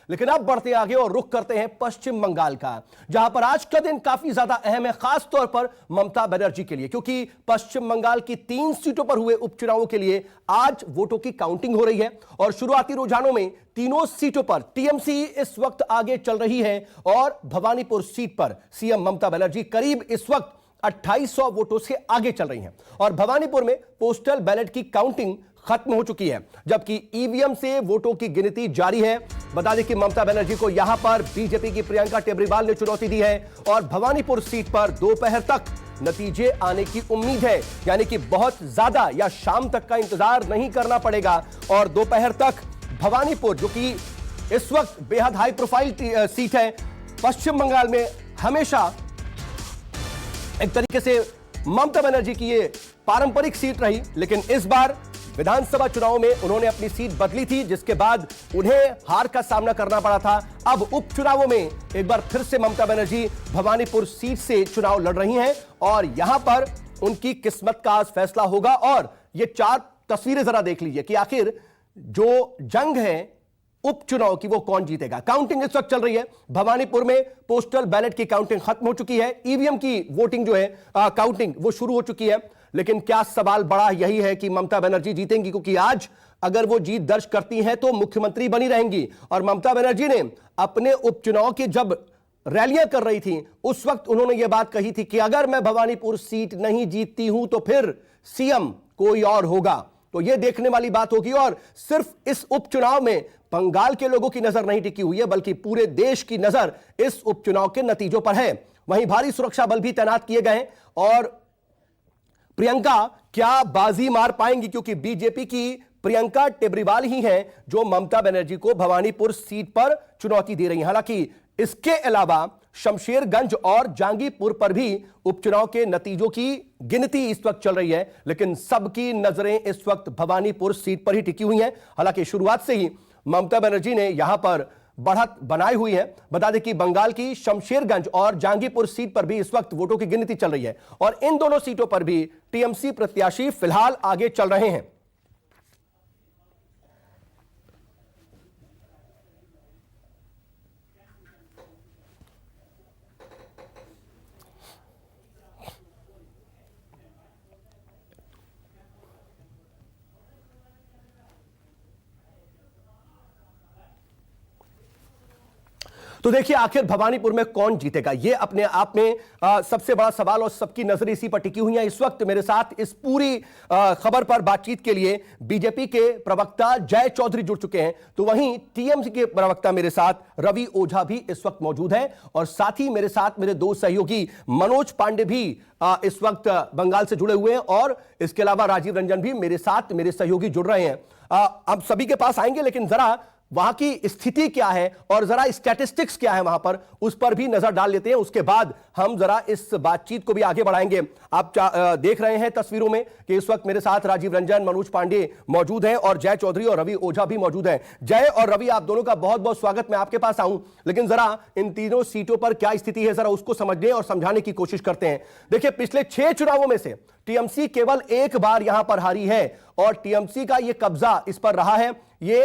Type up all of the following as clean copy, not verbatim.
लेकिन अब बढ़ते आगे और रुख करते हैं पश्चिम बंगाल का, जहां पर आज का दिन काफी ज्यादा अहम है, खास तौर पर ममता बनर्जी के लिए, क्योंकि पश्चिम बंगाल की 3 सीटों पर हुए उपचुनावों के लिए आज वोटों की काउंटिंग हो रही है और शुरुआती रुझानों में तीनों सीटों पर टीएमसी इस वक्त आगे चल रही है और भवानीपुर सीट पर सीएम ममता बनर्जी करीब इस वक्त 2800 वोटों से आगे चल रही हैं और भवानीपुर में पोस्टल बैलेट की काउंटिंग खत्म हो चुकी है, जबकि ईवीएम से वोटों की गिनती जारी है। बता दें कि ममता बनर्जी को यहां पर बीजेपी की प्रियंका टेब्रीवाल ने चुनौती दी है और भवानीपुर सीट पर दोपहर तक नतीजे आने की उम्मीद है, यानी कि बहुत ज्यादा या शाम तक का इंतजार नहीं करना पड़ेगा और दोपहर तक भवानीपुर, जो कि इस वक्त बेहद हाई प्रोफाइल सीट है पश्चिम बंगाल में, हमेशा एक तरीके से ममता बनर्जी की ये पारंपरिक सीट रही, लेकिन इस बार विधानसभा चुनाव में उन्होंने अपनी सीट बदली थी, जिसके बाद उन्हें हार का सामना करना पड़ा था। अब उपचुनावों में एक बार फिर से ममता बनर्जी भवानीपुर सीट से चुनाव लड़ रही हैं और यहां पर उनकी किस्मत का आज फैसला होगा। और ये 4 तस्वीरें जरा देख लीजिए कि आखिर जो जंग है उपचुनाव की वो कौन जीतेगा। काउंटिंग इस वक्त चल रही है, भवानीपुर में पोस्टल बैलेट की काउंटिंग खत्म हो चुकी है, ईवीएम की वोटिंग जो है काउंटिंग वो शुरू हो चुकी है, लेकिन क्या सवाल बड़ा यही है कि ममता बनर्जी जीतेंगी, क्योंकि आज अगर वो जीत दर्ज करती हैं तो मुख्यमंत्री बनी रहेंगी। और ममता बनर्जी ने अपने उपचुनाव की जब रैलियां कर रही थी उस वक्त उन्होंने ये बात कही थी कि अगर मैं भवानीपुर सीट नहीं जीतती हूं तो फिर सीएम कोई और होगा। तो यह देखने वाली बात होगी और सिर्फ इस उपचुनाव में बंगाल के लोगों की नजर नहीं टिकी हुई है, बल्कि पूरे देश की नजर इस उपचुनाव के नतीजों पर है। वहीं भारी सुरक्षा बल भी तैनात किए गए हैं और प्रियंका क्या बाजी मार पाएंगी, क्योंकि बीजेपी की प्रियंका टेब्रीवाल ही हैं जो ममता बनर्जी को भवानीपुर सीट पर चुनौती दे रही हैं। हालांकि इसके अलावा शमशेरगंज और जहांगीरपुर पर भी उपचुनाव के नतीजों की गिनती इस वक्त चल रही है, लेकिन सबकी नजरें इस वक्त भवानीपुर सीट पर ही टिकी हुई हैं। हालांकि शुरुआत से ही ममता बनर्जी ने यहां पर बढ़त बनाई हुई है। बता दें कि बंगाल की शमशेरगंज और जहांगीरपुर सीट पर भी इस वक्त वोटों की गिनती चल रही है और इन दोनों सीटों पर भी टीएमसी प्रत्याशी फिलहाल आगे चल रहे हैं। तो देखिए आखिर भवानीपुर में कौन जीतेगा, यह अपने आप में सबसे बड़ा सवाल और सबकी नजरें इसी पर टिकी हुई हैं। इस वक्त मेरे साथ इस पूरी खबर पर बातचीत के लिए बीजेपी के प्रवक्ता जय चौधरी जुड़ चुके हैं, तो वहीं टीएमसी के प्रवक्ता मेरे साथ रवि ओझा भी इस वक्त मौजूद हैं और साथ ही मेरे साथ मेरे 2 सहयोगी मनोज पांडे भी इस वक्त बंगाल से जुड़े हुए हैं और इसके अलावा राजीव रंजन भी मेरे साथ मेरे सहयोगी जुड़ रहे हैं। अब सभी के पास आएंगे, लेकिन जरा वहां की स्थिति क्या है और जरा स्टैटिस्टिक्स क्या है वहां पर, उस पर भी नजर डाल लेते हैं। उसके बाद हम जरा इस बातचीत को भी आगे बढ़ाएंगे। आप देख रहे हैं तस्वीरों में कि इस वक्त मेरे साथ राजीव रंजन, मनोज पांडे मौजूद हैं और जय चौधरी और रवि ओझा भी मौजूद हैं। जय और रवि, आप दोनों का बहुत बहुत स्वागत। मैं आपके पास आऊं, लेकिन जरा इन तीनों सीटों पर क्या स्थिति है जरा उसको समझने और समझाने की कोशिश करते हैं। देखिए, पिछले 6 चुनावों में से टीएमसी केवल एक बार यहां पर हारी है और टीएमसी का यह कब्जा इस पर रहा है। ये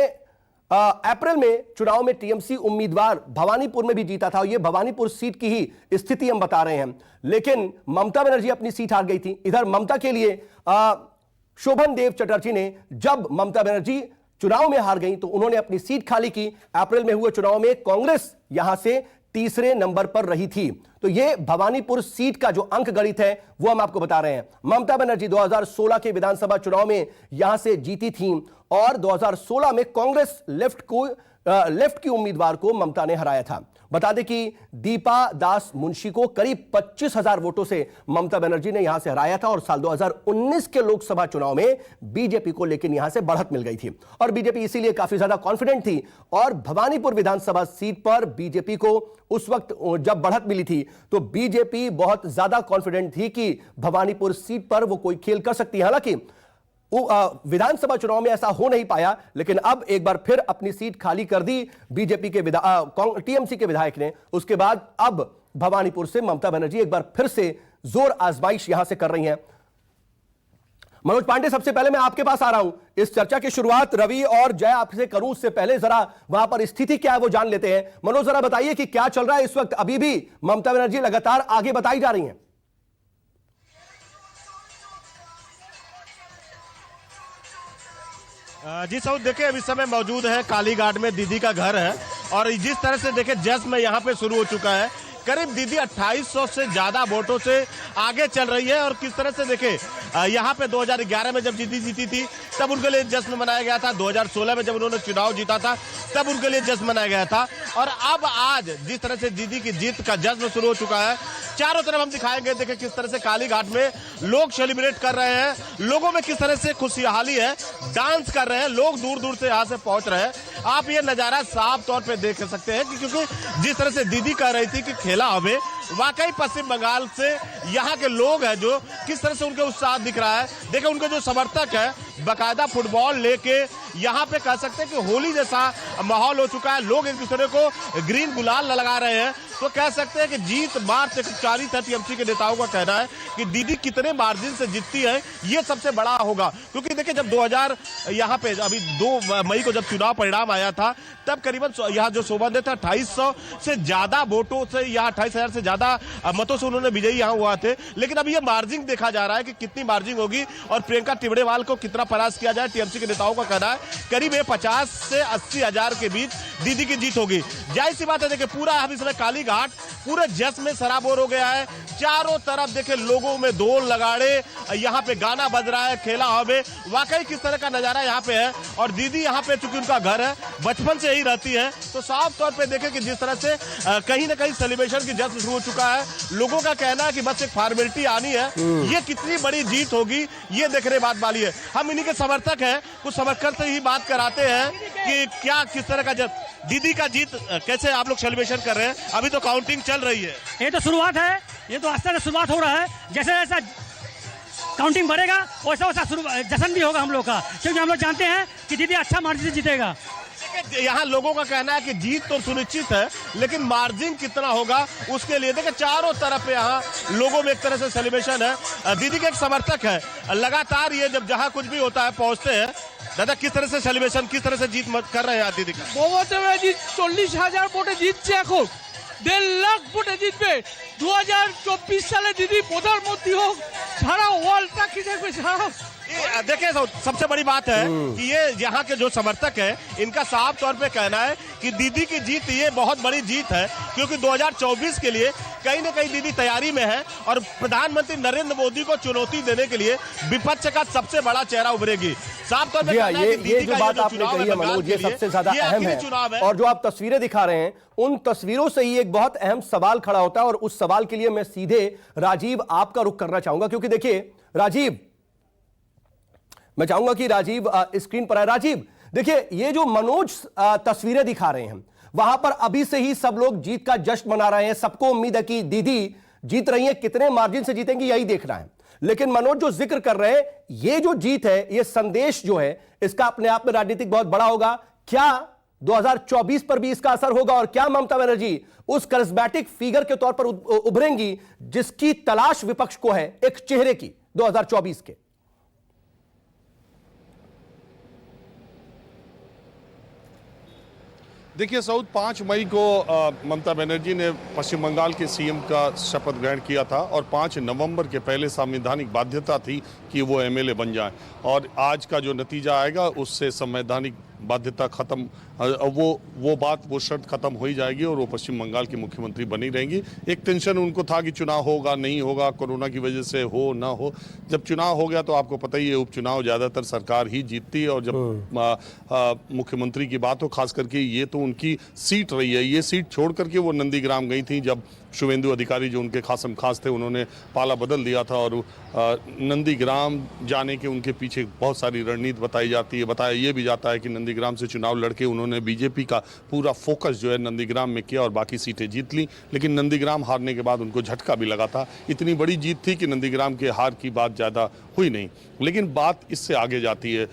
अप्रैल में चुनाव में टीएमसी उम्मीदवार भवानीपुर में भी जीता था और यह भवानीपुर सीट की ही स्थिति हम बता रहे हैं, लेकिन ममता बनर्जी अपनी सीट हार गई थी। इधर ममता के लिए शोभन देव चटर्जी ने, जब ममता बनर्जी चुनाव में हार गई तो उन्होंने अपनी सीट खाली की। अप्रैल में हुए चुनाव में कांग्रेस यहां से तीसरे नंबर पर रही थी। तो यह भवानीपुर सीट का जो अंक गणित है वो हम आपको बता रहे हैं। ममता बनर्जी 2016 के विधानसभा चुनाव में यहां से जीती थी और 2016 में कांग्रेस लेफ्ट की उम्मीदवार को ममता ने हराया था। बता दें कि दीपा दास मुंशी को करीब 25,000 वोटों से ममता बनर्जी ने यहां से हराया था और साल 2019 के लोकसभा चुनाव में बीजेपी को लेकिन यहां से बढ़त मिल गई थी और बीजेपी इसीलिए काफी ज्यादा कॉन्फिडेंट थी। और भवानीपुर विधानसभा सीट पर बीजेपी को उस वक्त जब बढ़त मिली थी तो बीजेपी बहुत ज्यादा कॉन्फिडेंट थी कि भवानीपुर सीट पर वो कोई खेल कर सकती है। हालांकि विधानसभा चुनाव में ऐसा हो नहीं पाया, लेकिन अब एक बार फिर अपनी सीट खाली कर दी बीजेपी के टीएमसी के विधायक ने। उसके बाद अब भवानीपुर से ममता बनर्जी एक बार फिर से जोर आजमाइश यहां से कर रही हैं। मनोज पांडे, सबसे पहले मैं आपके पास आ रहा हूं। इस चर्चा की शुरुआत रवि और जय आपसे करूं, उससे पहले जरा वहां पर स्थिति क्या है वो जान लेते हैं। मनोज, जरा बताइए कि क्या चल रहा है इस वक्त। अभी भी ममता बनर्जी लगातार आगे बताई जा रही हैं। जी साउथ, देखिए अभी समय मौजूद है कालीघाट में, दीदी का घर है और जिस तरह से देखिए जश्न यहाँ पे शुरू हो चुका है। करीब दीदी 2800 से ज्यादा वोटों से आगे चल रही है और किस तरह से देखे यहाँ पे 2011 में जब दीदी जीती थी तब उनके लिए जश्न मनाया गया था, 2016 में जब उन्होंने चुनाव जीता था तब उनके लिए जश्न मनाया गया था और अब आज जिस तरह से दीदी की जीत का जश्न शुरू हो चुका है, चारों तरफ हम दिखाएंगे। देखिए किस तरह से कालीघाट में लोग सेलिब्रेट कर रहे हैं, लोगों में किस तरह से खुशहाली है, डांस कर रहे हैं, लोग दूर दूर से यहाँ से पहुंच रहे हैं। आप ये नजारा साफ तौर पे देख सकते हैं कि क्योंकि जिस तरह से दीदी कह रही थी कि खेला हमें, वाकई पश्चिम बंगाल से यहाँ के लोग हैं जो किस तरह से उनके उत्साह दिख रहा है। देखिए उनके जो समर्थक है बाकायदा फुटबॉल लेके यहाँ पे कह सकते हैं कि होली जैसा माहौल हो चुका है। लोग एक दूसरे को ग्रीन गुलाल लगा रहे हैं, तो कह सकते हैं कि जीत मार्च 40 है। टीएमसी के नेताओं का कहना है कि दीदी कितने मार्जिन से जीतती है ये सबसे बड़ा होगा, क्योंकि देखिए जब 2000 यहाँ पे अभी 2 मई को जब चुनाव परिणाम आया था तब करीबन यहाँ जो शोभा था 2800 से ज्यादा वोटों से, यहाँ 28,000 से ज्यादा मतों से उन्होंने विजयी यहाँ हुआ थे। लेकिन अभी ये मार्जिन देखा जा रहा है कि कितनी मार्जिन होगी और प्रियंका टिबड़ेवाल को कितना परास्त किया जाए। टीएमसी के नेताओं का कहना है करीब 50 से 80 हजार के बीच दीदी की जीत होगी। जाहिर सी बात है, देखिए पूरा अभी समय कालीघाट पूरे जश्न में सराबोर हो गया है। चारों तरफ देखिए लोगों में ढोल लगाड़े, यहाँ पे गाना बज रहा है, खेला हमें, वाकई किस तरह का नजारा यहाँ पे है। और दीदी यहाँ पे चूंकि उनका घर है, बचपन से ही रहती है, तो साफ तौर पे देखें कि जिस तरह से कहीं ना कहीं सेलिब्रेशन की जश्न शुरू हो चुका है। लोगों का कहना है कि बस एक फॉर्मेलिटी आनी है, ये कितनी बड़ी जीत होगी ये देखने बात वाली है। हम इन्हीं के समर्थक हैं, कुछ समर्थक से ही बात कराते हैं कि क्या किस तरह का दीदी का जीत कैसे आप लोग सेलिब्रेशन कर रहे हैं। अभी तो काउंटिंग चल रही है, ये तो शुरुआत है, ये तो आस्ते से शुरुआत हो रहा है। जैसे जैसा काउंटिंग बढ़ेगा वैसा वैसा जश्न भी होगा हम लोग का, क्योंकि हम लोग जानते हैं कि दीदी अच्छा मार्जिन से जीतेगा। यहाँ लोगों का कहना है कि जीत तो सुनिश्चित है, लेकिन मार्जिन कितना होगा उसके लिए देखिए चारों तरफ यहाँ लोगों में एक तरह से सेलिब्रेशन है। दीदी के एक समर्थक है, लगातार ये जब जहाँ कुछ भी होता है पहुँचते हैं। दादा किस तरह से सेलिब्रेशन, किस तरह से जीत कर रहे हैं दीदी का? बहुत 40,000 ভোটে জিতছে, এখন 1.5 লাখ ভোটে জিতবে। 2024 সালে দিদি প্রধানমন্ত্রী হোক, সারা ওয়ার্ল্ডটা কি দেখবে সারা। देखिए सबसे बड़ी बात है कि ये यहाँ के जो समर्थक है इनका साफ तौर पे कहना है कि दीदी की जीत ये बहुत बड़ी जीत है, क्योंकि 2024 के लिए कहीं ना कहीं दीदी तैयारी में है और प्रधानमंत्री नरेंद्र मोदी को चुनौती देने के लिए विपक्ष का सबसे बड़ा चेहरा उभरेगी। साफ तौर पे ये जो बात आपने कही है मनोज, ये सबसे ज्यादा अहम है। और जो आप तस्वीरें दिखा रहे हैं उन तस्वीरों से ही एक बहुत अहम सवाल खड़ा होता है और उस सवाल के लिए मैं सीधे राजीव आपका रुख करना चाहूंगा, क्योंकि देखिए राजीव, मैं चाहूंगा कि राजीव स्क्रीन पर आए। राजीव देखिए, ये जो मनोज तस्वीरें दिखा रहे हैं वहां पर अभी से ही सब लोग जीत का जश्न मना रहे हैं। सबको उम्मीद है कि दीदी जीत रही है, कितने मार्जिन से जीतेंगी यही देखना है। लेकिन मनोज जो जिक्र कर रहे हैं, ये जो जीत है, ये संदेश जो है इसका अपने आप में राजनीतिक बहुत बड़ा होगा। क्या 2024 पर भी इसका असर होगा और क्या ममता बनर्जी उस करिस्मेटिक फिगर के तौर पर उभरेंगी जिसकी तलाश विपक्ष को है, एक चेहरे की 2024 के? देखिए साउथ, 5 मई को ममता बनर्जी ने पश्चिम बंगाल के सीएम का शपथ ग्रहण किया था और 5 नवंबर के पहले संवैधानिक बाध्यता थी कि वो एमएलए बन जाएं, और आज का जो नतीजा आएगा उससे संवैधानिक बाध्यता खत्म, वो शर्त खत्म हो ही जाएगी और वो पश्चिम बंगाल की मुख्यमंत्री बनी रहेंगी। एक टेंशन उनको था कि चुनाव होगा नहीं होगा, कोरोना की वजह से हो ना हो। जब चुनाव हो गया तो आपको पता ही है उपचुनाव ज़्यादातर सरकार ही जीतती है, और जब मुख्यमंत्री की बात हो, खास करके ये तो उनकी सीट रही है। ये सीट छोड़ करके वो नंदीग्राम गई थी जब शुभेंदु अधिकारी जो उनके खासम खास थे उन्होंने पाला बदल दिया था, और नंदीग्राम जाने के उनके पीछे बहुत सारी रणनीति बताई जाती है। बताया ये भी जाता है कि नंदीग्राम से चुनाव लड़के उन्होंने बीजेपी का पूरा फोकस जो है नंदीग्राम में किया और बाकी सीटें जीत ली। लेकिन नंदीग्राम हारने के बाद उनको झटका भी लगा था। इतनी बड़ी जीत थी कि नंदीग्राम के हार की बात ज़्यादा हुई नहीं। लेकिन बात इससे आगे जाती है।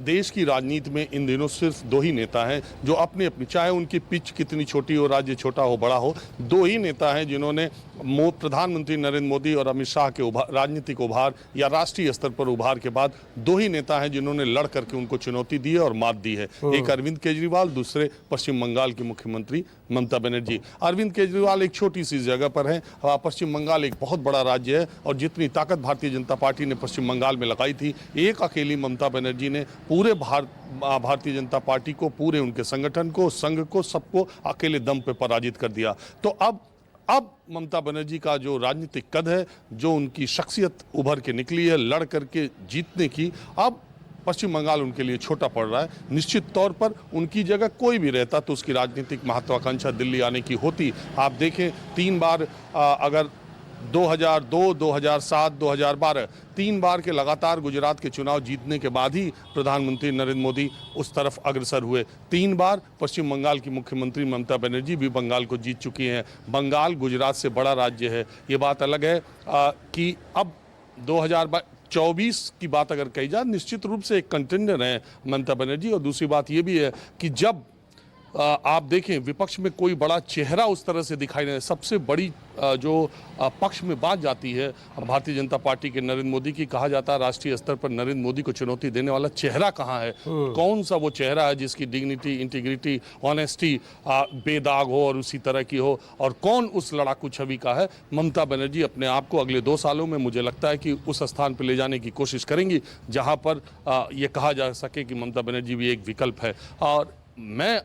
देश की राजनीति में इन दिनों सिर्फ दो ही नेता हैं जो अपनी अपनी, चाहे उनकी पिच कितनी छोटी हो, राज्य छोटा हो बड़ा हो, दो ही नेता हैं जिन्होंने प्रधानमंत्री नरेंद्र मोदी और अमित शाह के राजनीतिक उभार या राष्ट्रीय स्तर पर उभार के बाद दो ही नेता हैं जिन्होंने लड़ करके उनको चुनौती दी है और मात दी है। एक अरविंद केजरीवाल, दूसरे पश्चिम बंगाल की मुख्यमंत्री ममता बनर्जी। अरविंद केजरीवाल एक छोटी सी जगह पर है, पश्चिम बंगाल एक बहुत बड़ा राज्य है और जितनी ताकत भारतीय जनता पार्टी ने पश्चिम बंगाल में लगाई थी, एक अकेली ममता बनर्जी ने पूरे भारतीय जनता पार्टी को, पूरे उनके संगठन को, संघ को, सबको अकेले दम पे पराजित कर दिया। तो अब ममता बनर्जी का जो राजनीतिक कद है, जो उनकी शख्सियत उभर के निकली है लड़ करके जीतने की, अब पश्चिम बंगाल उनके लिए छोटा पड़ रहा है। निश्चित तौर पर उनकी जगह कोई भी रहता तो उसकी राजनीतिक महत्वाकांक्षा दिल्ली आने की होती। आप देखें 3 बार, अगर 2002, 2007, 2012 3 बार के लगातार गुजरात के चुनाव जीतने के बाद ही प्रधानमंत्री नरेंद्र मोदी उस तरफ अग्रसर हुए। 3 बार पश्चिम बंगाल की मुख्यमंत्री ममता बनर्जी भी बंगाल को जीत चुकी हैं। बंगाल गुजरात से बड़ा राज्य है। ये बात अलग है कि अब 2024 की बात अगर कही जाए, निश्चित रूप से एक कंटेंडर है ममता बनर्जी। और दूसरी बात ये भी है कि जब आप देखें विपक्ष में कोई बड़ा चेहरा उस तरह से दिखाई नहीं, सबसे बड़ी जो पक्ष में बात जाती है भारतीय जनता पार्टी के नरेंद्र मोदी की, कहा जाता है राष्ट्रीय स्तर पर नरेंद्र मोदी को चुनौती देने वाला चेहरा कहाँ है, कौन सा वो चेहरा है जिसकी डिग्निटी, इंटीग्रिटी, ऑनेस्टी बेदाग हो और उसी तरह की हो, और कौन उस लड़ाकू छवि का है। ममता बनर्जी अपने आप को अगले 2 सालों में मुझे लगता है कि उस स्थान पर ले जाने की कोशिश करेंगी जहाँ पर ये कहा जा सके कि ममता बनर्जी भी एक विकल्प है। और मैं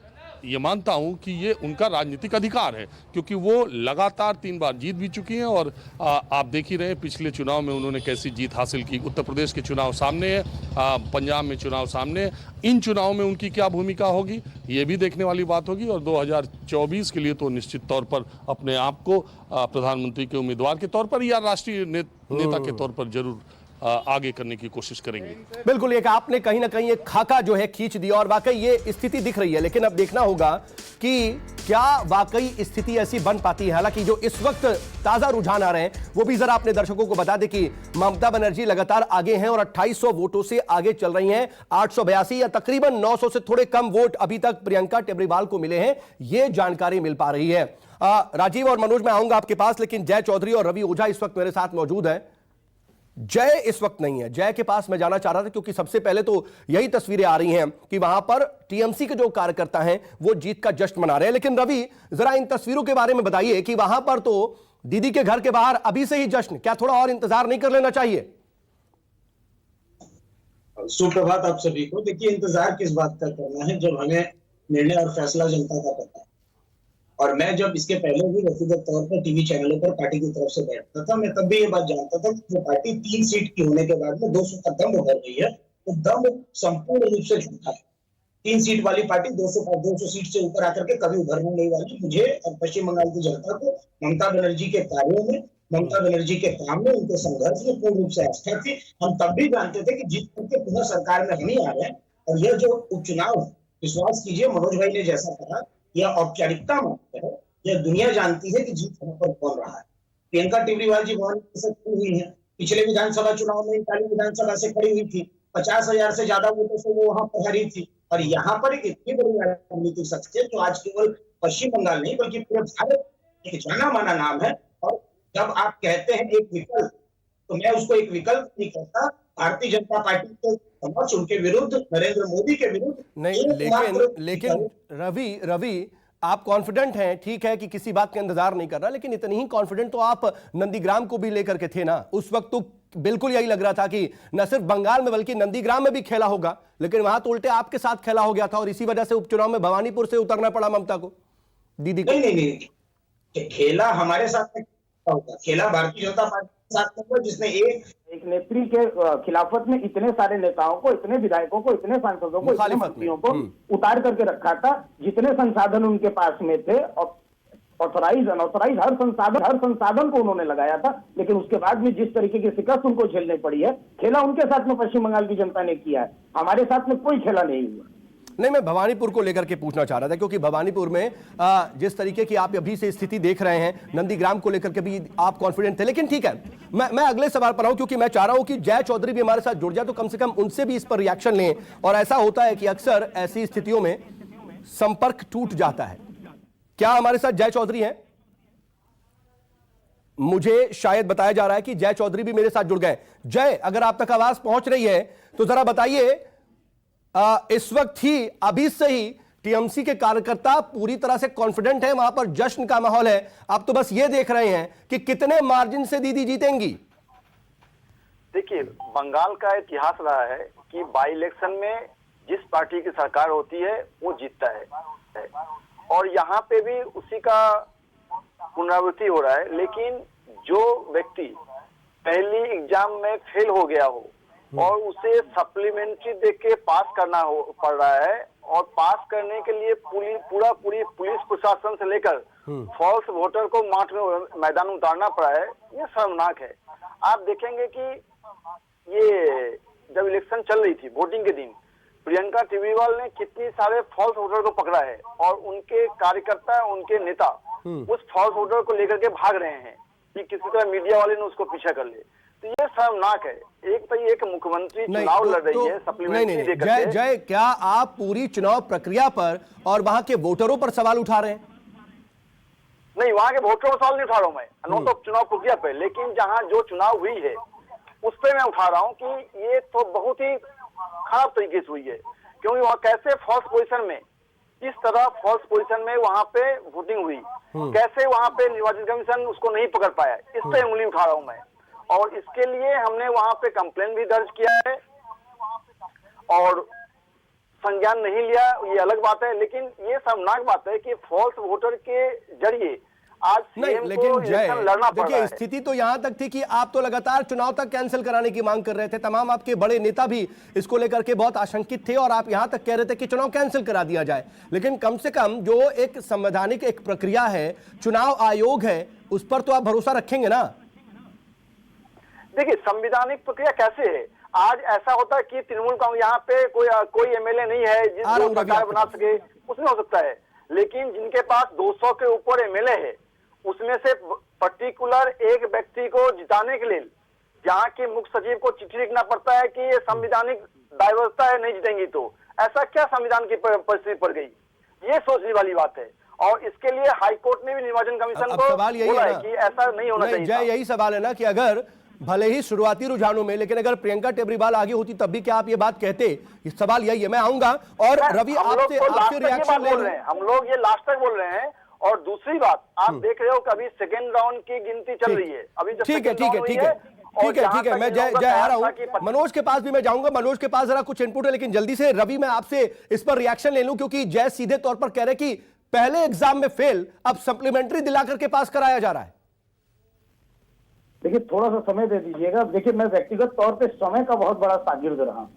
ये मानता हूं कि ये उनका राजनीतिक अधिकार है, क्योंकि वो लगातार 3 बार जीत भी चुकी हैं। और आप देख ही रहे हैं पिछले चुनाव में उन्होंने कैसी जीत हासिल की। उत्तर प्रदेश के चुनाव सामने है, पंजाब में चुनाव सामने है। इन चुनावों में उनकी क्या भूमिका होगी ये भी देखने वाली बात होगी। और 2024 के लिए तो निश्चित तौर पर अपने आप को प्रधानमंत्री के उम्मीदवार के तौर पर या राष्ट्रीय नेता के तौर पर जरूर आगे करने की कोशिश करेंगे। बिल्कुल, एक आपने कहीं ना कहीं एक खाका जो है खींच दिया और वाकई ये स्थिति दिख रही है। लेकिन अब देखना होगा कि क्या वाकई स्थिति ऐसी बन पाती है। हालांकि जो इस वक्त ताजा रुझान आ रहे हैं वो भी जरा अपने दर्शकों को बता दें कि ममता बनर्जी लगातार आगे हैं और 2800 वोटों से आगे चल रही हैं। 882 या तकरीबन 900 से थोड़े कम वोट अभी तक प्रियंका टेब्रीवाल को मिले हैं, ये जानकारी मिल पा रही है। राजीव और मनोज, मैं आऊंगा आपके पास, लेकिन जय चौधरी और रवि ओझा इस वक्त मेरे साथ मौजूद है। जय इस वक्त नहीं है, जय के पास मैं जाना चाह रहा था क्योंकि सबसे पहले तो यही तस्वीरें आ रही हैं कि वहां पर टीएमसी के जो कार्यकर्ता हैं वो जीत का जश्न मना रहे हैं। लेकिन रवि, जरा इन तस्वीरों के बारे में बताइए कि वहां पर तो दीदी के घर के बाहर अभी से ही जश्न, क्या थोड़ा और इंतजार नहीं कर लेना चाहिए? सुप्रभात आप सभी को। देखिए, इंतजार किस बात का करना है जब हमें निर्णय और फैसला जनता का पता है। और मैं जब इसके पहले भी व्यक्तिगत तौर पर टीवी चैनलों पर पार्टी की तरफ से बैठता था, मैं तब भी ये बात जानता था कि जो पार्टी 3 सीट की होने के बाद में 200 का दम उभर गई है, तो दम संपूर्ण रूप से झूठा है। 3 सीट वाली पार्टी 200 सीट से ऊपर आकर के कभी उभरने नहीं वाली। मुझे और पश्चिम बंगाल की जनता को ममता बनर्जी के कार्यों में, ममता बनर्जी के काम में, उनके संघर्ष में पूर्ण रूप से आस्था थी। हम तब भी जानते थे कि जीत करके पुनः सरकार में हम ही आ रहे हैं। और यह जो उपचुनाव, विश्वास कीजिए, मनोज भाई ने जैसा कहा, यह औपचारिकता मात्र है। यह दुनिया जानती है कि जीत हम पर कौन रहा है। प्रियंका टेब्रीवाल जी भवन से खड़ी हुई है, पिछले विधानसभा चुनाव में इटाली विधानसभा से खड़ी हुई थी, 50,000 से ज्यादा वोटों से वो वहां पर हारी थी। और यहाँ पर एक इतनी बड़ी राजनीतिक शख्सियत जो आज केवल पश्चिम बंगाल नहीं बल्कि पूरे भारत एक जाना माना नाम है। और जब आप कहते हैं एक विकल्प, तो मैं उसको एक विकल्प नहीं कहता। भारतीय जनता पार्टी के समक्ष, उनके विरुद्ध, नरेंद्र मोदी के विरुद्ध नहीं। लेकिन रवि आप कॉन्फिडेंट हैं, ठीक है कि किसी बात का इंतजार नहीं करना, लेकिन इतनी ही कॉन्फिडेंट तो आप नंदीग्राम को भी लेकर के थे ना। उस वक्त तो बिल्कुल यही लग रहा था कि न सिर्फ बंगाल में बल्कि नंदीग्राम में भी खेला होगा, लेकिन वहां तो उल्टे आपके साथ खेला हो गया था और इसी वजह से उपचुनाव में भवानीपुर से उतरना पड़ा ममता को, दीदी को। नहीं, खेला हमारे साथ में होगा, खेला भारतीय जनता पार्टी के साथ में, जिसने एक नेत्री के खिलाफत में इतने सारे नेताओं को, इतने विधायकों को, इतने सांसदों को, इतने मंत्रियों को उतार करके रखा था। जितने संसाधन उनके पास में थे, ऑथराइज अनऑथराइज हर संसाधन को उन्होंने लगाया था। लेकिन उसके बाद में जिस तरीके की शिकस्त उनको झेलनी पड़ी है, खेला उनके साथ में पश्चिम बंगाल की जनता ने किया है, हमारे साथ में कोई खेला नहीं हुआ। नहीं, मैं भवानीपुर को लेकर के पूछना चाह रहा था, क्योंकि भवानीपुर में जिस तरीके की आप अभी से स्थिति देख रहे हैं, नंदीग्राम को लेकर के भी आप कॉन्फिडेंट थे। लेकिन ठीक है, मैं अगले सवाल पर आऊं, क्योंकि मैं चाह रहा हूं कि जय चौधरी भी हमारे साथ जुड़ जाए, तो कम से कम उनसे भी इस पर रिएक्शन लें। और ऐसा होता है कि अक्सर ऐसी स्थितियों में संपर्क टूट जाता है। क्या हमारे साथ जय चौधरी हैं? मुझे शायद बताया जा रहा है कि जय चौधरी भी मेरे साथ जुड़ गए। जय, अगर आप तक आवाज पहुंच रही है तो जरा बताइए, इस वक्त ही अभी से ही टीएमसी के कार्यकर्ता पूरी तरह से कॉन्फिडेंट हैं, वहां पर जश्न का माहौल है। आप तो बस ये देख रहे हैं कि कितने मार्जिन से दीदी जीतेंगी। देखिए, बंगाल का इतिहास रहा है कि बाई इलेक्शन में जिस पार्टी की सरकार होती है वो जीतता है, और यहाँ पे भी उसी का पुनरावृत्ति हो रहा है। लेकिन जो व्यक्ति पहली एग्जाम में फेल हो गया हो और उसे सप्लीमेंट्री देख के पास करना पड़ रहा है, और पास करने के लिए पूरी पुलिस प्रशासन से लेकर फॉल्स वोटर को माठ में मैदान में उतारना पड़ा है, ये शर्मनाक है। आप देखेंगे कि ये जब इलेक्शन चल रही थी, वोटिंग के दिन, प्रियंका टिब्रीवाल ने कितनी सारे फॉल्स वोटर को पकड़ा है, और उनके कार्यकर्ता, उनके नेता उस फॉल्स वोटर को लेकर के भाग रहे हैं कि किसी तरह मीडिया वाले ने उसको पीछे कर ले। तो ये शर्मनाक है। एक तो एक मुख्यमंत्री चुनाव लड़ रही है सप्लीमेंट्री देकर के। जय, क्या आप पूरी चुनाव प्रक्रिया पर और वहां के वोटरों पर सवाल उठा रहे हैं? नहीं, वहां के वोटरों पर सवाल नहीं उठा रहा हूं मैं, नो तो चुनाव प्रक्रिया पे, लेकिन जहां जो चुनाव हुई है उस पर मैं उठा रहा हूं कि ये तो बहुत ही खराब तरीके से हुई है। क्योंकि वहां कैसे फॉल्स पोजीशन में, इस तरह फॉल्स पोजीशन में वहां पे वोटिंग हुई, कैसे वहां पे निर्वाचन कमीशन उसको नहीं पकड़ पाया, इस पर उंगली उठा रहा हूं मैं। और इसके लिए हमने वहां पे कंप्लेन भी दर्ज किया है, और संज्ञान नहीं लिया, ये अलग बात है। लेकिन ये शर्मनाक बात है कि फॉल्स वोटर के जरिए आज नहीं, सीएम लेकिन को जय, लड़ना पड़ रहा देखिए, है। स्थिति तो यहां तक थी कि आप तो लगातार चुनाव तक कैंसिल कराने की मांग कर रहे थे। तमाम आपके बड़े नेता भी इसको लेकर के बहुत आशंकित थे, और आप यहां तक कह रहे थे कि चुनाव कैंसिल करा दिया जाए। लेकिन कम से कम जो एक संवैधानिक एक प्रक्रिया है, चुनाव आयोग है, उस पर तो आप भरोसा रखेंगे ना? देखिए, संवैधानिक प्रक्रिया कैसे है? आज ऐसा होता है कि तृणमूल कांग्रेस यहाँ पे कोई एमएलए नहीं है जिसको सरकार बना सके, उसमें हो सकता है। लेकिन जिनके पास 200 के ऊपर एमएलए है, उसमें से पर्टिकुलर एक व्यक्ति को जिताने के लिए जहाँ के मुख्य सचिव को चिट्ठी लिखना पड़ता है कि ये संवैधानिक दायवस्था है, नहीं जीतेंगी। तो ऐसा क्या संविधान की परिस्थिति पड़ गई? ये सोचने वाली बात है। और इसके लिए हाईकोर्ट ने भी निर्वाचन कमीशन को बोला है कि ऐसा नहीं होना चाहिए। जय, यही सवाल है ना कि अगर भले ही शुरुआती रुझानों में, लेकिन अगर प्रियंका टिब्रीवाल आगे होती तब भी क्या आप ये बात कहते? इस सवाल यही है। मैं आऊंगा और रवि आपसे रिएक्शन ले रहे हैं। हम लोग ये लास्ट तक बोल रहे हैं। और दूसरी बात, आप देख रहे हो कि अभी सेकेंड राउंड की गिनती चल रही है। अभी ठीक है, मैं जय आ रहा हूं। मनोज के पास भी मैं जाऊंगा। मनोज के पास जरा कुछ इनपुट है, लेकिन जल्दी से रवि मैं आपसे इस पर रिएक्शन ले लूं, क्योंकि जय सीधे तौर पर कह रहे कि पहले एग्जाम में फेल, अब सप्लीमेंट्री दिला करके पास कराया जा रहा है। देखिए, थोड़ा सा समय दे दीजिएगा। देखिए, मैं व्यक्तिगत तौर पे समय का बहुत बड़ा शागिर्द रहा हूं,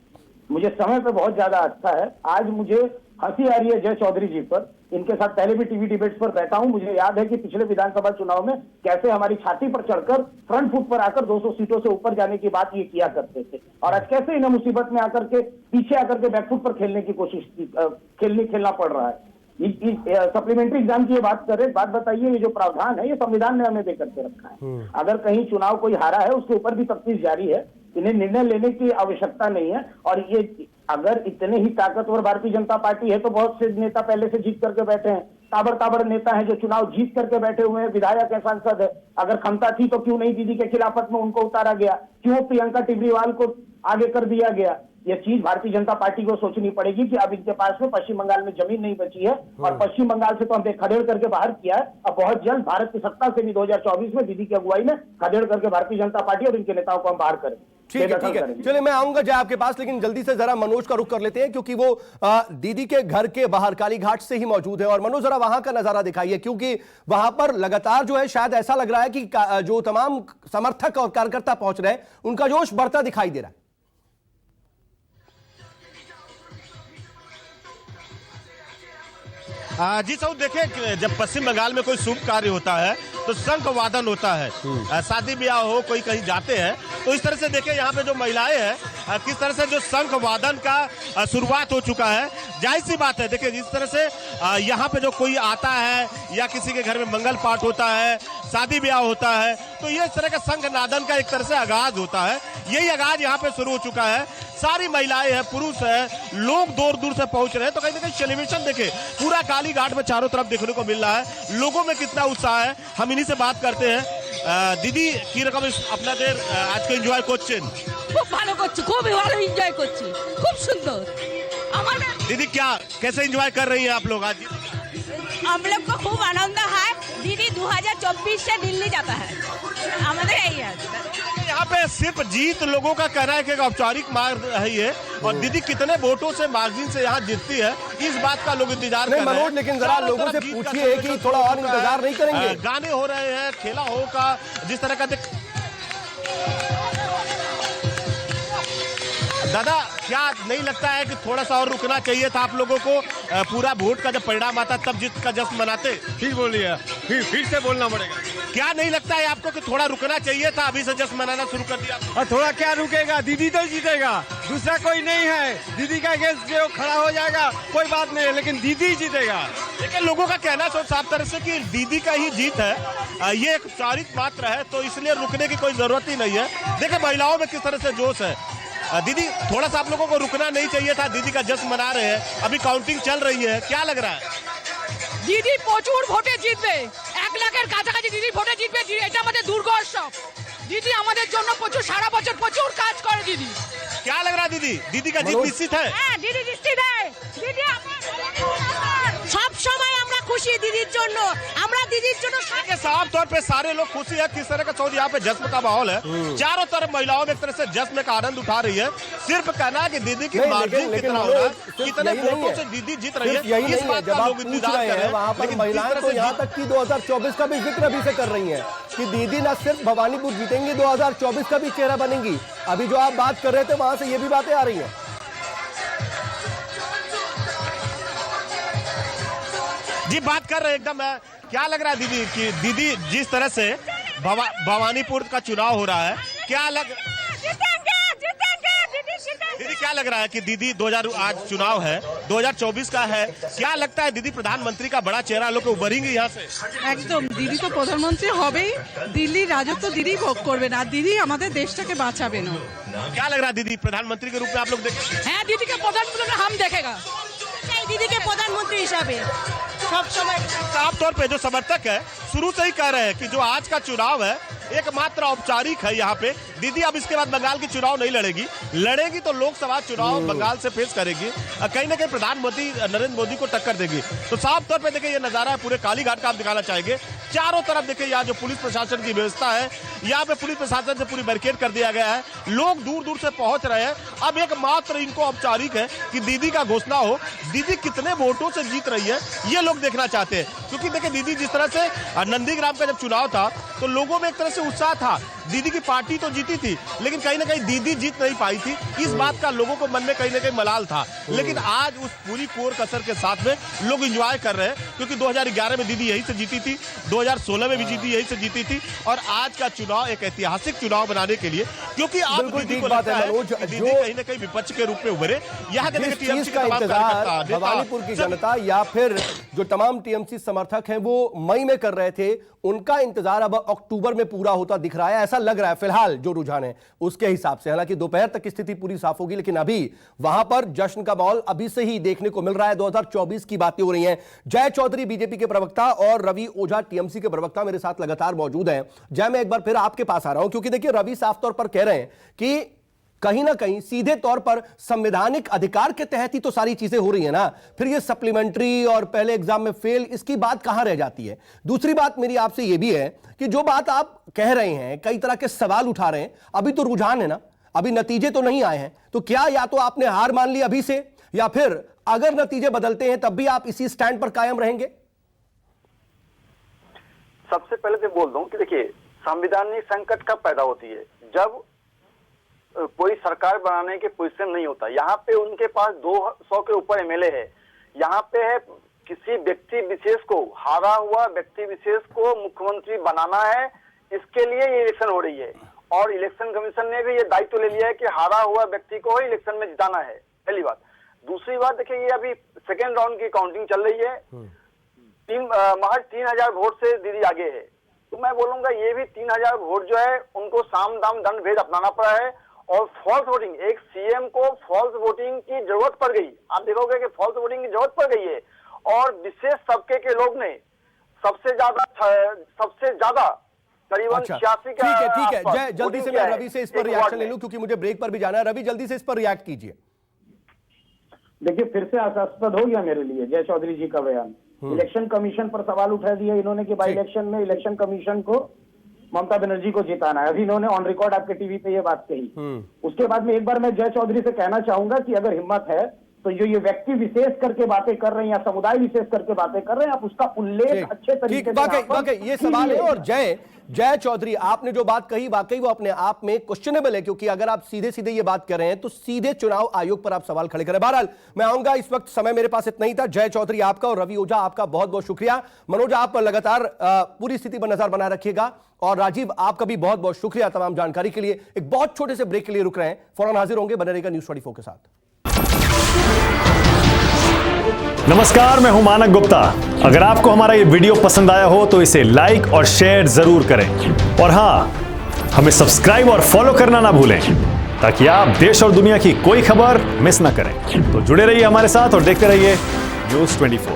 मुझे समय पे बहुत ज्यादा अच्छा है। आज मुझे हंसी आ रही है जय चौधरी जी पर। इनके साथ पहले भी टीवी डिबेट्स पर बैठा हूं। मुझे याद है कि पिछले विधानसभा चुनाव में कैसे हमारी छाती पर चढ़कर फ्रंट फुट पर आकर 200 सीटों से ऊपर जाने की बात ये किया करते थे, और आज कैसे इन्हें मुसीबत में आकर के पीछे आकर के बैकफुट पर खेलने की कोशिश खेलना पड़ रहा है। सप्लीमेंट्री एग्जाम की ये बात कर रहे, बात बताइए, ये जो प्रावधान है ये संविधान ने हमें दे करके रखा है। अगर कहीं चुनाव कोई हारा है उसके ऊपर भी तफ्तीश जारी है, इन्हें निर्णय लेने की आवश्यकता नहीं है। और ये अगर इतने ही ताकतवर भारतीय जनता पार्टी है तो बहुत से नेता पहले से जीत करके बैठे हैं, ताबड़ नेता हैं जो चुनाव जीत करके बैठे हुए हैं, विधायक है, सांसद है। अगर क्षमता थी तो क्यों नहीं दीदी के खिलाफत में उनको उतारा गया, क्यों प्रियंका टिब्रीवाल को आगे कर दिया गया? ये चीज भारतीय जनता पार्टी को सोचनी पड़ेगी कि अब इनके पास में पश्चिम बंगाल में जमीन नहीं बची है, और पश्चिम बंगाल से तो हमने खदेड़ करके बाहर किया है। अब बहुत जल्द भारत की सत्ता से भी 2024 में दीदी की अगुवाई में खदेड़ करके भारतीय जनता पार्टी और इनके नेताओं को हम बाहर करें। ठीक है। चलिए, मैं आऊंगा जय आपके पास, लेकिन जल्दी से जरा मनोज का रुख कर लेते हैं, क्योंकि वो दीदी के घर के बाहर कालीघाट से ही मौजूद है। और मनोज, जरा वहां का नजारा दिखाइए, क्योंकि वहां पर लगातार जो है, शायद ऐसा लग रहा है कि जो तमाम समर्थक और कार्यकर्ता पहुंच रहे हैं, उनका जोश बढ़ता दिखाई दे रहा है। जी साहब, देखिए, जब पश्चिम बंगाल में कोई शुभ कार्य होता है तो शंख वादन होता है। शादी ब्याह हो, कोई कहीं जाते हैं तो इस तरह से देखिए यहाँ पे जो महिलाएं हैं किस तरह से जो शंख वादन का शुरुआत हो चुका है। जाहिर सी बात है, देखिए जिस तरह से यहाँ पे जो कोई आता है या किसी के घर में मंगल पाठ होता है, शादी ब्याह होता है, तो ये इस तरह का शंख नादन का एक तरह से आगाज होता है। यही आगाज यहाँ पे शुरू हो चुका है। सारी महिलाएं हैं, पुरुष है, लोग दूर दूर से पहुंच रहे हैं। तो कहीं ना कहीं सेलिब्रेशन देखे पूरा काली घाट में चारों तरफ देखने को मिल रहा है। लोगों में कितना उत्साह है, हम इन्हीं से बात करते हैं। দিদি কি রকম আপনাদের আজকে এনজয় করছেন? খুব ভালো করছি, খুব ভালো এনজয় করছি, খুব সুন্দর। আমাদের दीदी क्या कैसे एंजॉय कर रही है आप लोग आज? हम लोग को खूब आनंद है। दीदी 2024 से दिल्ली जाता है, हमारे यही है। यहाँ पे सिर्फ जीत लोगों का कहना है कि एक औपचारिक मार्ग है ये, और दीदी कितने वोटों से मार्जिन से यहाँ जीतती है, इस बात का लोग इंतजार कर रहे हैं। मनोज, लेकिन जरा लोगों से पूछिए कि थोड़ा और इंतजार नहीं करेंगे? गाने हो रहे हैं, खेला होगा, जिस तरह का दादा, क्या नहीं लगता है कि थोड़ा सा और रुकना चाहिए था आप लोगों को? पूरा वोट का जब परिणाम आता तब जीत का जश्न मनाते। फिर बोलिए, फिर से बोलना पड़ेगा। क्या नहीं लगता है आपको कि थोड़ा रुकना चाहिए था? अभी से जश्न मनाना शुरू कर दिया। और थोड़ा क्या रुकेगा, दीदी तो जीतेगा, दूसरा कोई नहीं है। दीदी का अगेंस्ट जो खड़ा हो जाएगा कोई बात नहीं है, लेकिन दीदी जीतेगा। लेकिन लोगों का कहना है साफ तरह से कि दीदी का ही जीत है, ये एक औपचारिक मात्र है, तो इसलिए रुकने की कोई जरूरत ही नहीं है। देखिए महिलाओं में किस तरह से जोश है। दीदी थोड़ा सा आप लोगों को रुकना नहीं चाहिए था, दीदी का जश्न मना रहे हैं, अभी काउंटिंग चल रही है, क्या लग रहा है? দিদি প্রচুর ভোটে জিতবে, 1 লাখের কাছাকাছি দিদি ভোটে জিতবে। এটা আমাদের দুর্গোৎসব। দিদি আমাদের জন্য প্রচুর, সারা বছর প্রচুর কাজ করে দিদি। क्या लग रहा है दीदी? दीदी का जीत निश्चित है? হ্যাঁ, দিদি নিশ্চিত है। দিদি সব সময় আমরা খুশি দিদির জন্য, আমরা দিদির জন্য। देखिए साफ तौर पे सारे लोग खुशी है। किस तरह का चौधरी यहाँ पे जश्न का माहौल है, चारों तरफ महिलाओं में एक तरह से जश्न का आनंद उठा रही है। सिर्फ कहना है कि दीदी की मार्जिन कितना हो रहा है, कितने वोटों से दीदी जीत रही है, इस बात का लोग इंतजार कर रहे हैं। वहाँ पर महिलाएं तो यहाँ तक कि 2024 का भी जिक्र अभी से कर रही हैं कि दीदी न सिर्फ भवानीपुर जीतेंगी, 2024 का भी चेहरा बनेंगी। अभी जो आप बात कर रहे थे वहां से ये भी बातें आ रही हैं। जी बात कर रहे हैं एकदम। क्या लग रहा है दीदी कि दीदी जिस तरह से भवानीपुर का चुनाव हो रहा है, क्या लग दीदी क्या लग रहा है कि दीदी 2000 आज चुनाव है, 2024 का है, क्या लगता है दीदी प्रधानमंत्री का बड़ा चेहरा लोग उभरेंगे यहाँ से? একদম, দিদি তো প্রধানমন্ত্রী হবেই, দিল্লির রাজত্ব দিদি ভোগ করবেন আর দিদি আমাদের দেশটাকে বাঁচাবেন। क्या लग रहा है दीदी प्रधानमंत्री के रूप में आप लोग देखें? হ্যাঁ, দিদিকে প্রধানমন্ত্রী हम देखेगा, দিদিকে প্রধানমন্ত্রী হিসাবে सब समय। साफ तौर पे जो समर्थक है शुरू से ही कह रहे हैं कि जो आज का चुनाव है एकमात्र औपचारिक है। यहाँ पे दीदी अब इसके बाद बंगाल की चुनाव नहीं लड़ेगी तो लोकसभा चुनाव बंगाल से फेस करेगी, कहीं ना कहीं प्रधानमंत्री नरेंद्र मोदी को टक्कर देगी। तो साफ तौर पे देखिए ये नजारा है पूरे काली घाट का, आप दिखाना चाहेंगे। चारों तरफ देखिए यहाँ जो पुलिस प्रशासन की व्यवस्था है, यहाँ पे पुलिस प्रशासन से पूरी बैरिकेड कर दिया गया है, लोग दूर दूर से पहुंच रहे हैं। अब एकमात्र इनको औपचारिक है कि दीदी का घोषणा हो, दीदी कितने वोटों से जीत रही है ये लोग देखना चाहते हैं। क्योंकि देखिए दीदी जिस तरह से नंदीग्राम का जब चुनाव था तो लोगों में एक तरह से उत्साह था, दीदी की पार्टी तो जीती थी लेकिन कहीं ना कहीं दीदी जीत नहीं पाई थी, इस बात का लोगों को मन में कहीं ना कहीं मलाल था। लेकिन आज उस पूरी कोर कसर के साथ में लोग एंजॉय कर रहे हैं, क्योंकि 2011 में दीदी यहीं से जीती थी, 2016 में भी दीदी यहीं से जीती थी, और आज का चुनाव एक ऐतिहासिक चुनाव बनाने के लिए, क्योंकि आप दीदी को लगता है कि दीदी कहीं ना कहीं विपक्ष के रूप में उभरे। यहाँ के चीज का इंतजार भवानीपुर की जनता या फिर जो तमाम टीएमसी समर्थक हैं वो मई में कर रहे थे, उनका इंतजार अब अक्टूबर में पूरा होता दिख रहा है, ऐसा लग रहा है फिलहाल जो रुझान है उसके हिसाब से। हालांकि दोपहर तक स्थिति पूरी साफ होगी, लेकिन अभी वहां पर जश्न का माहौल अभी से ही देखने को मिल रहा है। 2024 की बातें हो रही हैं। जय चौधरी बीजेपी के प्रवक्ता और रवि ओझा टीएमसी के प्रवक्ता मेरे साथ लगातार मौजूद हैं। जय, मैं एक बार फिर आपके पास आ रहा हूं, क्योंकि देखिए रवि साफ तौर पर कह रहे हैं कि कहीं ना कहीं सीधे तौर पर संवैधानिक अधिकार के तहत ही तो सारी चीजें हो रही है ना, फिर ये सप्लीमेंट्री और पहले एग्जाम में फेल, इसकी बात कहां रह जाती है। दूसरी बात मेरी आपसे ये भी है कि जो बात आप कह रहे हैं, कई तरह के सवाल उठा रहे हैं, अभी तो रुझान है ना, अभी नतीजे तो नहीं आए हैं, तो क्या या तो आपने हार मान ली अभी से, या फिर अगर नतीजे बदलते हैं तब भी आप इसी स्टैंड पर कायम रहेंगे? सबसे पहले तो बोल दूं कि देखिए संवैधानिक संकट कब पैदा होती है, जब कोई सरकार बनाने के पोजीशन नहीं होता। यहाँ पे उनके पास 200 के ऊपर एमएलए है, यहाँ पे है किसी व्यक्ति विशेष को, हारा हुआ व्यक्ति विशेष को मुख्यमंत्री बनाना है, इसके लिए ये इलेक्शन हो रही है। और इलेक्शन कमीशन ने भी ये दायित्व ले लिया है कि हारा हुआ व्यक्ति को ही इलेक्शन में जिताना है, पहली बात। दूसरी बात देखिए, ये अभी सेकेंड राउंड की काउंटिंग चल रही है, महज 3000 वोट से दीदी आगे है। तो मैं बोलूंगा ये भी 3000 वोट जो है उनको साम दाम दंड भेद अपनाना पड़ा है। और फॉल्स वोटिंग, एक सीएम को फॉल्स वोटिंग की जरूरत पड़ गई, आप देखोगे कि फॉल्स वोटिंग की जरूरत पड़ गई है। और विशेष तबके के लोग ने सबसे ज्यादा करीबन 86 का। ठीक है जय, जल्दी से मैं रवि से इस पर रिएक्शन ले लूं क्योंकि मुझे ब्रेक पर भी जाना है। रवि जल्दी से इस पर रिएक्ट कीजिए। देखिए, फिर से आशास्पद हो गया मेरे लिए जय चौधरी जी का बयान। इलेक्शन कमीशन पर सवाल उठा दिया इन्होंने कि बाई इलेक्शन में इलेक्शन कमीशन को ममता बनर्जी को जिताना है। अभी इन्होंने ऑन रिकॉर्ड आपके टीवी पे ये बात कही। उसके बाद में एक बार मैं जय चौधरी से कहना चाहूंगा कि अगर हिम्मत है तो जो ये व्यक्ति विशेष करके बातें कर रहे हैं या समुदाय विशेष करके बातें कर रहे हैं, आप उसका उल्लेख अच्छे तरीके से वाकई ये सवाल है। और जय चौधरी, आपने जो बात कही वाकई वो अपने आप में क्वेश्चनेबल है, क्योंकि अगर आप सीधे सीधे ये बात कर रहे हैं तो सीधे चुनाव आयोग पर आप सवाल खड़े करें। बहरहाल मैं आऊंगा, इस वक्त समय मेरे पास इतना ही था। जय चौधरी आपका और रवि ओझा आपका बहुत बहुत शुक्रिया। मनोज, आप लगातार पूरी स्थिति पर नजर बनाए रखिएगा। और राजीव, आपका भी बहुत बहुत शुक्रिया तमाम जानकारी के लिए। एक बहुत छोटे से ब्रेक के लिए रुक रहे हैं, फौरन हाजिर होंगे। बने रहेगा न्यूज़ 24 के साथ। नमस्कार, मैं हूं मानक गुप्ता। अगर आपको हमारा ये वीडियो पसंद आया हो तो इसे लाइक और शेयर जरूर करें। और हां, हमें सब्सक्राइब और फॉलो करना ना भूलें ताकि आप देश और दुनिया की कोई खबर मिस ना करें। तो जुड़े रहिए हमारे साथ और देखते रहिए न्यूज़ 24।